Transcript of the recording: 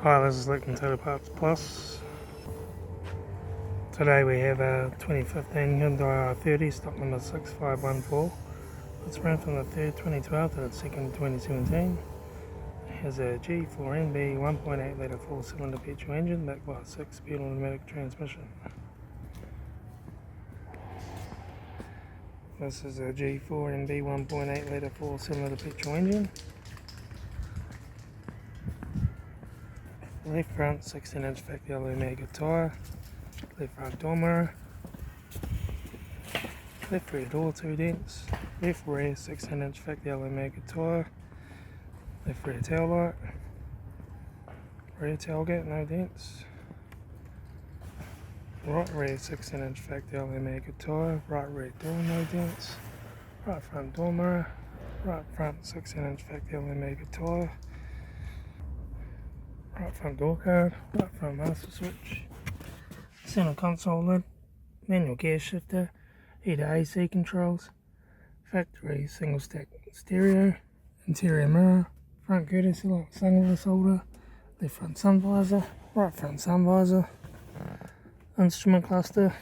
Hi, this is Litre Total Parts Plus. Today we have a 2015 Hyundai i30, stock number 6514. It's run from the 3rd 2012 to the 2nd 2017. It has a G4NB 1.8 litre 4-cylinder petrol engine backed by a 6-speed automatic transmission. This is a G4NB 1.8 litre 4-cylinder petrol engine. Left front 16-inch factory Omega tyre, left front door mirror, left rear door 2 dents, left rear 16-inch factory Omega tyre, left rear taillight, rear tailgate no dents, right rear 16-inch factory Omega tyre, right rear door no dents, right front door mirror, right front 16-inch factory Omega tyre, right front door card, right front master switch, center console lid, manual gear shifter, heater AC controls, factory single stack stereo, interior mirror, front courtesy light sunglass holder, left front sun visor, right front sun visor, instrument cluster,